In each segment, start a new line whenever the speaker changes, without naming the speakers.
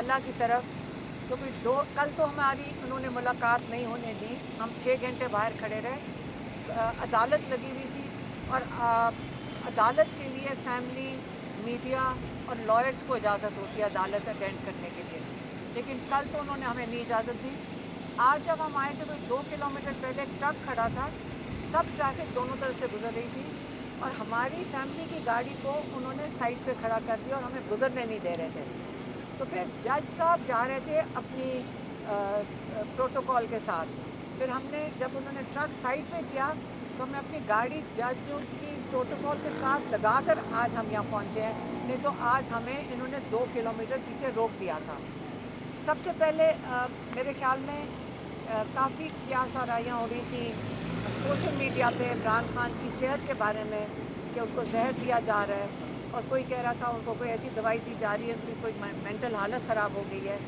ताला की तरफ, क्योंकि कल तो हमारी उन्होंने मुलाकात नहीं होने दी। हम 6 घंटे बाहर खड़े रहे। अदालत लगी हुई थी और अदालत के लिए फैमिली, मीडिया और लॉयर्स को इजाज़त होती है अदालत अटेंड करने के लिए, लेकिन कल तो उन्होंने हमें नहीं इजाज़त दी। आज जब हम आए थे तो 2 किलोमीटर पहले एक ट्रक खड़ा था, सब ट्रैफिक दोनों तरफ से गुजर रही थी और हमारी फैमिली की गाड़ी को उन्होंने साइड पे खड़ा कर दिया और हमें गुजरने नहीं दे रहे थे। तो फिर जज साहब जा रहे थे अपनी प्रोटोकॉल के साथ। फिर हमने जब उन्होंने ट्रक साइड पे किया तो हमने अपनी गाड़ी जज की प्रोटोकॉल के साथ लगाकर आज हम यहाँ पहुँचे हैं, नहीं तो आज हमें इन्होंने 2 किलोमीटर पीछे रोक दिया था। सबसे पहले मेरे ख्याल में काफ़ी क्यासाराइयाँ हो रही थी सोशल मीडिया पे इमरान खान की सेहत के बारे में कि उनको जहर दिया जा रहा है और कोई कह रहा था उनको कोई ऐसी दवाई दी जा रही है उनकी कोई मेंटल हालत ख़राब हो गई है।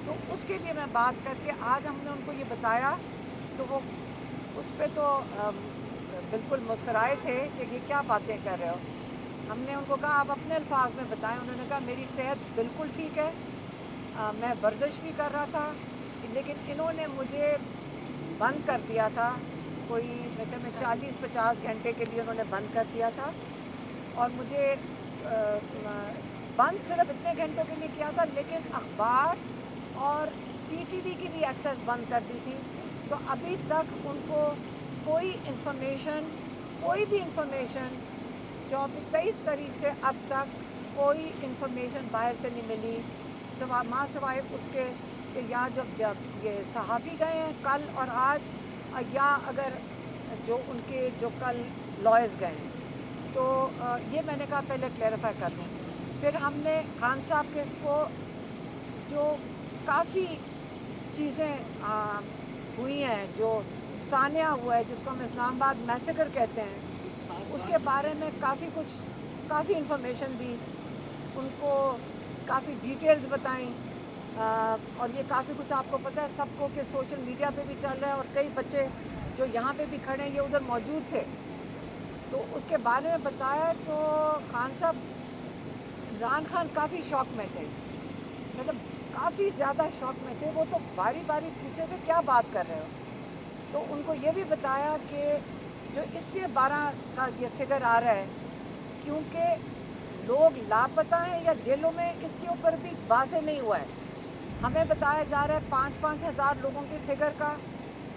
तो उसके लिए मैं बात करके आज हमने उनको ये बताया तो वो उस पर तो बिल्कुल मुस्कराए थे कि ये क्या बातें कर रहे हो। हमने उनको कहा आप अपने अल्फाज में बताएं। उन्होंने कहा मेरी सेहत बिल्कुल ठीक है, मैं वर्जिश भी कर रहा था, लेकिन इन्होंने मुझे बंद कर दिया था। कोई मैं 40-50 घंटे के लिए उन्होंने बंद कर दिया था और मुझे बंद सिर्फ इतने घंटों के लिए किया था, लेकिन अखबार और पीटीवी की भी एक्सेस बंद कर दी थी। तो अभी तक उनको कोई इंफॉर्मेशन, कोई भी इंफॉर्मेशन 23 तारीख से अब तक कोई इंफॉर्मेशन बाहर से नहीं मिली, सिवाय उसके कि या जब ये सहाफ़ी गए हैं कल और आज, या अगर जो कल लॉयर्स गए हैं। तो ये मैंने कहा पहले क्लैरिफाई कर लूँ। फिर हमने खान साहब के को जो काफ़ी चीज़ें हुई हैं, जो सानिया हुआ है जिसको हम इस्लामाबाद मैसेकर कहते हैं, उसके बारे में काफ़ी इन्फॉर्मेशन दी, उनको काफ़ी डिटेल्स बताई। और ये काफ़ी कुछ आपको पता है सबको कि सोशल मीडिया पे भी चल रहा है और कई बच्चे जो यहाँ पे भी खड़े हैं ये उधर मौजूद थे, तो उसके बारे में बताया। तो खान साहब, इमरान खान काफ़ी शौक में थे, मतलब काफ़ी ज़्यादा शौक में थे। वो तो बारी बारी पूछे थे क्या बात कर रहे हो। तो उनको ये भी बताया कि जो इसलिए 12 का ये फिगर आ रहा है क्योंकि लोग लापता हैं या जेलों में, इसके ऊपर भी वाज़ेह नहीं हुआ है। हमें बताया जा रहा है 5-5 हज़ार लोगों की फिगर का।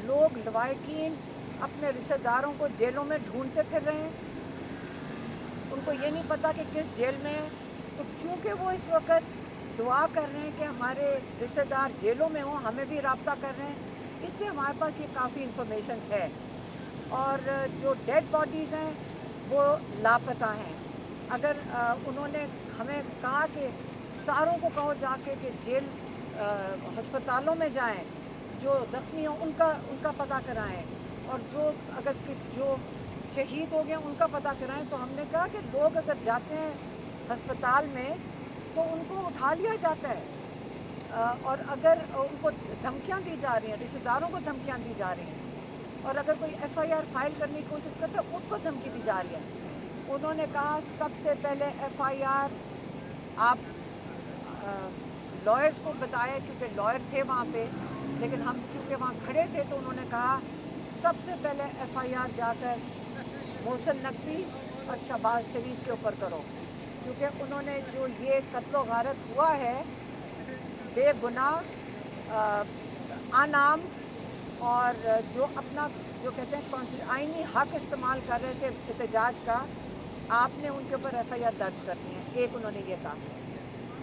लोग लवाहिकीन अपने रिश्तेदारों को जेलों में ढूंढते फिर रहे हैं, उनको ये नहीं पता कि किस जेल में है। तो क्योंकि वो इस वक्त दुआ कर रहे हैं कि हमारे रिश्तेदार जेलों में हों, हमें भी राब्ता कर रहे हैं, इसलिए हमारे पास ये काफ़ी इन्फॉर्मेशन है। और जो डेड बॉडीज़ हैं वो लापता हैं। अगर उन्होंने हमें कहा कि सारों को कहो जाके कि जेल अस्पतालों में जाएं, जो ज़ख्मी हों उनका पता कराएं, और जो शहीद हो गए उनका पता कराएं। तो हमने कहा कि लोग अगर जाते हैं अस्पताल में तो उनको उठा लिया जाता है, और अगर उनको धमकियां दी जा रही हैं, रिश्तेदारों को धमकियां दी जा रही हैं, और अगर कोई एफआईआर फाइल करने की कोशिश करता है उसको धमकी दी जा रही है। उन्होंने कहा सबसे पहले एफआईआर आप लॉयर्स को बताया, क्योंकि लॉयर थे वहाँ पे, लेकिन हम क्योंकि वहाँ खड़े थे तो उन्होंने कहा सबसे पहले एफआईआर जाकर मोहसिन नकवी और शहबाज शरीफ के ऊपर करो, क्योंकि उन्होंने जो ये कत्लो गारत हुआ है बेगुनाह, अनाम, और जो अपना जो कहते हैं आईनी हक इस्तेमाल कर रहे थे एहतजाज का, आपने उनके ऊपर एफआईआर दर्ज करनी है। एक उन्होंने ये कहा।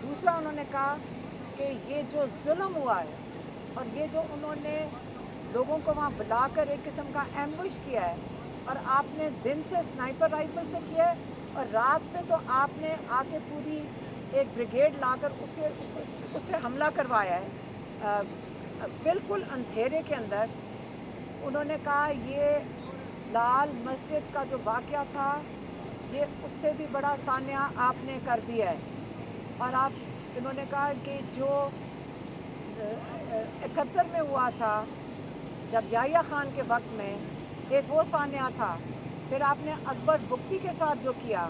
दूसरा उन्होंने कहा कि ये जो जुल्म हुआ है और ये जो उन्होंने लोगों को वहाँ बुलाकर एक किस्म का एम्बुश किया है, और आपने दिन से स्नाइपर राइफल से किया है और रात में तो आपने आके पूरी एक ब्रिगेड लाकर उससे हमला करवाया है, बिल्कुल अंधेरे के अंदर। उन्होंने कहा ये लाल मस्जिद का जो वाक़या था ये उससे भी बड़ा सान्या आपने कर दिया है। और इन्होंने कहा कि जो 71 में हुआ था जब याहिया खान के वक्त में, एक वो सान्या था। फिर आपने अकबर बुक्ती के साथ जो किया,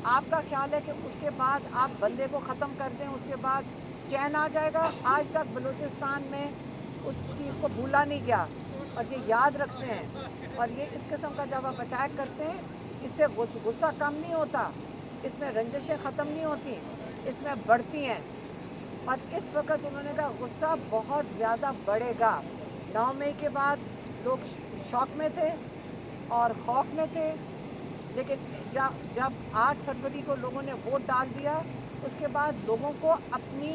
आपका ख्याल है कि उसके बाद आप बंदे को ख़त्म कर दें, उसके बाद चैन आ जाएगा। आज तक बलूचिस्तान में उस चीज़ को भूला नहीं गया और ये याद रखते हैं। और ये इस किस्म का जब आप अटैक करते हैं, इससे गुस्सा कम नहीं होता, इसमें रंजिशें ख़त्म नहीं होती, इसमें बढ़ती हैं। और इस वक्त उन्होंने कहा गुस्सा बहुत ज़्यादा बढ़ेगा। 9 मई के बाद लोग शौक में थे और खौफ में थे, लेकिन जब 8 फरवरी को लोगों ने वोट डाल दिया, उसके बाद लोगों को अपनी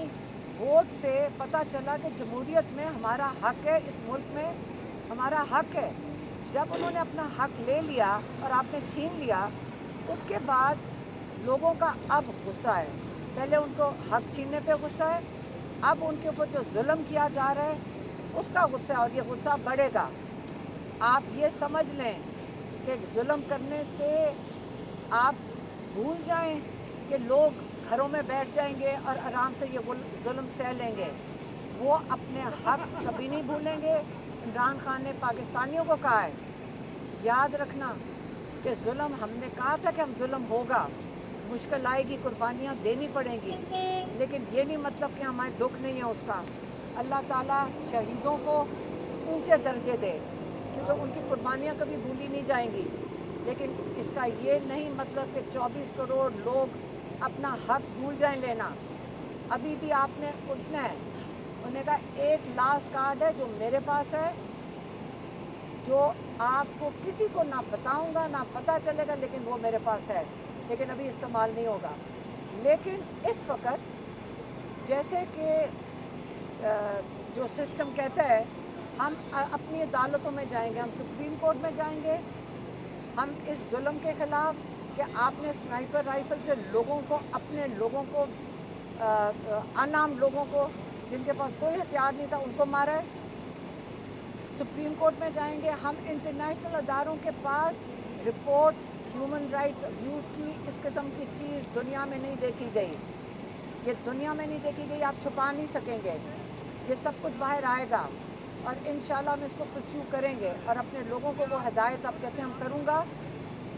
वोट से पता चला कि जमहूरियत में हमारा हक है, इस मुल्क में हमारा हक है। जब उन्होंने अपना हक ले लिया और आपने छीन लिया, उसके बाद लोगों का अब गुस्सा है। पहले उनको हक छीनने पे गुस्सा है, अब उनके ऊपर जो जुल्म किया जा रहा है उसका गुस्सा है, और ये गुस्सा बढ़ेगा। आप ये समझ लें कि जुल्म करने से आप भूल जाएं कि लोग घरों में बैठ जाएंगे और आराम से ये जुल्म सह लेंगे। वो अपने हक कभी नहीं भूलेंगे। इमरान खान ने पाकिस्तानियों को कहा है, याद रखना कि जुल्म, हमने कहा था कि हम जुल्म होगा, मुश्किल आएगी, कुर्बानियाँ देनी पड़ेंगी, लेकिन ये नहीं मतलब कि हमारे दुख नहीं है उसका। अल्लाह ताला शहीदों को ऊंचे दर्जे दे, क्योंकि उनकी कुर्बानियाँ कभी भूली नहीं जाएंगी। लेकिन इसका ये नहीं मतलब कि 24 करोड़ लोग अपना हक भूल जाएं लेना। अभी भी आपने उठना है। उन्होंने कहा एक लास्ट कार्ड है जो मेरे पास है, जो आपको किसी को ना बताऊंगा, ना पता चलेगा, लेकिन वो मेरे पास है, लेकिन अभी इस्तेमाल नहीं होगा। लेकिन इस वक्त जैसे कि जो सिस्टम कहता है, हम अपनी अदालतों में जाएंगे, हम सुप्रीम कोर्ट में जाएंगे, हम इस जुल्म के ख़िलाफ़ कि आपने स्नाइपर राइफल से लोगों को, अपने लोगों को, अनाम लोगों को जिनके पास कोई हथियार नहीं था, उनको मारा है। सुप्रीम कोर्ट में जाएंगे, हम इंटरनेशनल अदारों के पास रिपोर्ट ह्यूमन राइट्स अब्यूज़ की, इस किस्म की चीज़ दुनिया में नहीं देखी गई, ये दुनिया में नहीं देखी गई, आप छुपा नहीं सकेंगे, ये सब कुछ बाहर आएगा। और इंशाल्लाह हम इसको परस्यू करेंगे और अपने लोगों को वो हिदायत, आप कहते हैं, हम करूँगा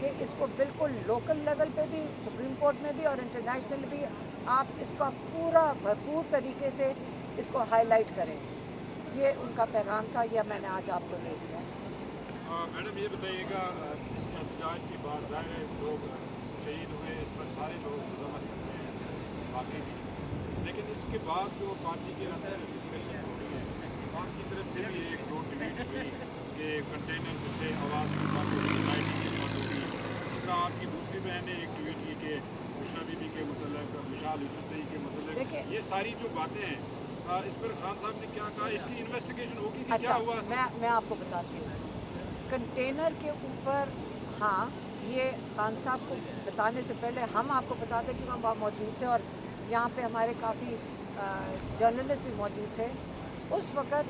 कि इसको बिल्कुल लोकल लेवल पे भी, सुप्रीम कोर्ट में भी और इंटरनेशनल भी आप इसका पूरा भरपूर तरीके से इसको हाईलाइट करें। ये उनका पैगाम था, यह मैंने आज आपको दे दिया।
मैडम ये बताइएगा, इस एहतजाज के बाद ज़ाहिर है लोग शहीद हुए, इस पर सारे लोग मजम्मत करते हैं बाकी भी, लेकिन इसके बाद जो पार्टी के अंदर डिस्कशन हो रही है, आपकी तरफ से भी एक दो ट्वीट हुई कि कंटेनर से आवाज़ की बात होगी, लाइटिंग की बात होगी। इसी तरह आपकी दूसरी बहन ने एक ट्वीट की कि बुशरा बीबी के मतलब, मिसाल यूसुफजई के मतलब, ये सारी जो बातें हैं, इस पर खान साहब ने क्या कहा, इसकी इन्वेस्टिगेशन होगी कि क्या हुआ?
मैं आपको बताती हूँ। कंटेनर के ऊपर, हाँ, ये खान साहब को बताने से पहले हम आपको बताते कि हम वहाँ मौजूद थे और यहाँ पे हमारे काफ़ी जर्नलिस्ट भी मौजूद थे। उस वक़्त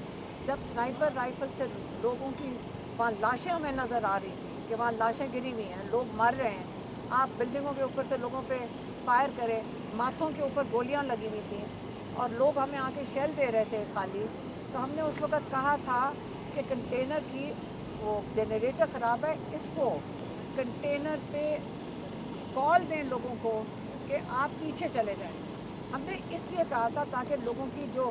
जब स्नाइपर राइफल से लोगों की वहाँ लाशें हमें नज़र आ रही थी कि वहाँ लाशें गिरी हुई हैं, लोग मर रहे हैं, आप बिल्डिंगों के ऊपर से लोगों पे फायर करें, माथों के ऊपर गोलियां लगी हुई थी और लोग हमें आके शेल दे रहे थे खाली। तो हमने उस वक़्त कहा था कि कंटेनर की वो जनरेटर ख़राब है, इसको कंटेनर पे कॉल दें लोगों को कि आप पीछे चले जाएं। हमने इसलिए कहा था ताकि लोगों की जो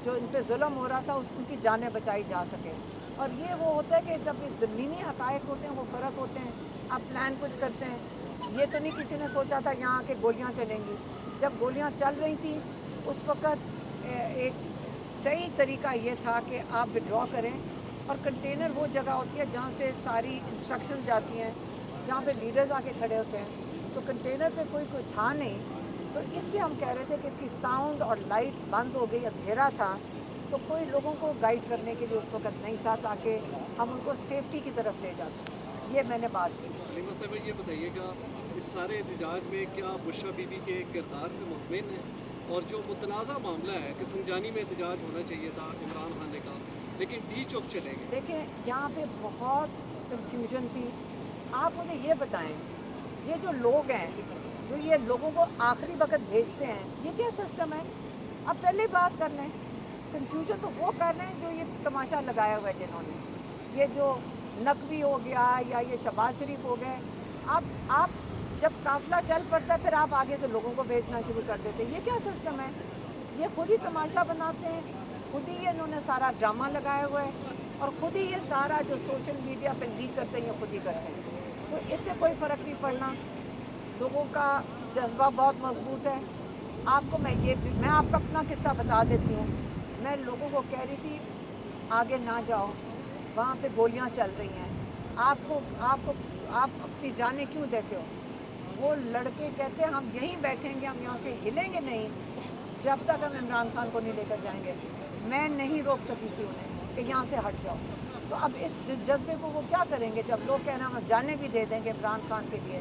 इन पे जुल्म हो रहा था उनकी जानें बचाई जा सके। और ये वो होता है कि जब ज़मीनी हक़ाइक़ होते हैं वो फ़र्क होते हैं, आप प्लान कुछ करते हैं। ये तो नहीं किसी ने सोचा था यहाँ के गोलियाँ चलेंगी। जब गोलियाँ चल रही थी उस वक़्त एक सही तरीका ये था कि आप विड्रॉ करें, और कंटेनर वो जगह होती है जहाँ से सारी इंस्ट्रक्शन जाती हैं, जहाँ पे लीडर्स आके खड़े होते हैं। तो कंटेनर पे कोई था नहीं, तो इससे हम कह रहे थे कि इसकी साउंड और लाइट बंद हो गई, अंधेरा था, तो कोई लोगों को गाइड करने के लिए उस वक्त नहीं था ताकि हम उनको सेफ्टी की तरफ ले जाते। ये मैंने बात की।
हलीमा साहब, ये बताइएगा, इस सारे एहतजाज में क्या बुशरा बीबी के किरदार से मुतमिन है? और जो मुतनाज़ा मामला है कि संजानी में एहतजाज होना चाहिए था, इमरान खान ने कहा, लेकिन डी चौक चले गए।
देखें, यहाँ पे बहुत कन्फ्यूजन थी। आप मुझे ये बताएं, ये जो लोग हैं जो ये लोगों को आखिरी वक्त भेजते हैं, ये क्या सिस्टम है? अब पहले बात कर लें। कन्फ्यूजन तो वो कर रहे हैं जो ये तमाशा लगाया हुआ है, जिन्होंने ये जो नकवी हो गया या ये शहबाज शरीफ हो गए। अब आप जब काफ़िला चल पड़ता है फिर आप आगे से लोगों को भेजना शुरू कर देते हैं, ये क्या सिस्टम है? ये खुद ही तमाशा बनाते हैं, खुद ही ये इन्होंने सारा ड्रामा लगाया हुआ है और खुद ही ये सारा जो सोशल मीडिया पे लीक करते हैं ये खुद ही करते हैं। तो इससे कोई फ़र्क नहीं पड़ना। लोगों का जज्बा बहुत मजबूत है। आपको मैं आपका अपना किस्सा बता देती हूँ। मैं लोगों को कह रही थी आगे ना जाओ, वहाँ पे गोलियाँ चल रही हैं, आप अपनी जानें क्यों देते हो? वो लड़के कहते हैं हम यहीं बैठेंगे, हम यहाँ से हिलेंगे नहीं जब तक हम इमरान खान को नहीं लेकर जाएंगे। मैं नहीं रोक सकी थी उन्हें कि यहाँ से हट जाओ। तो अब इस जज्बे को वो क्या करेंगे जब लोग कह रहे हैं हम जाने भी दे देंगे इमरान खान के लिए।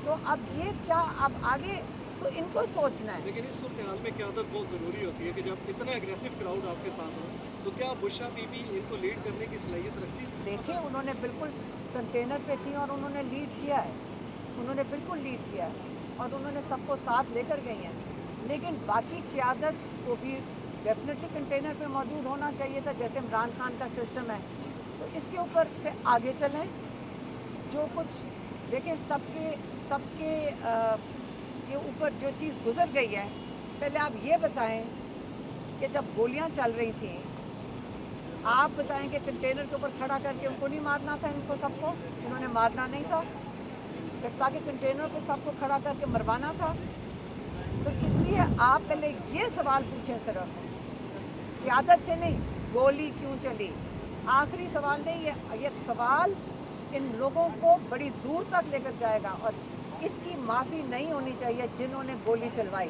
तो अब ये क्या, अब आगे तो इनको सोचना है।
लेकिन इस सूरत हाल में क़यादत बहुत ज़रूरी होती है कि जब इतना एग्रेसिव क्राउड आपके साथ हो, तो क्या बुशरा बीबी इनको लीड करने की सलाहियत रखती है?
देखिए उन्होंने बिल्कुल कंटेनर पे थी और उन्होंने लीड किया है, उन्होंने बिल्कुल लीड किया है और उन्होंने सबको साथ लेकर गई हैं। लेकिन बाकी क़यादत को भी डेफिनेटली कंटेनर पे मौजूद होना चाहिए था, जैसे इमरान खान का सिस्टम है। तो इसके ऊपर से आगे चलें। जो कुछ देखें, सबके ये ऊपर जो चीज़ गुजर गई है, पहले आप ये बताएं कि जब गोलियां चल रही थी, आप बताएं कि कंटेनर के ऊपर खड़ा करके उनको नहीं मारना था, इनको सबको इन्होंने मारना नहीं था, फिर ताकि कंटेनर पे सबको खड़ा करके मरवाना था। तो इसलिए आप पहले ये सवाल पूछें सिर्फ, क़यादत से नहीं, गोली क्यों चली। आखिरी सवाल नहीं, ये सवाल इन लोगों को बड़ी दूर तक लेकर जाएगा और इसकी माफ़ी नहीं होनी चाहिए जिन्होंने गोली चलवाई।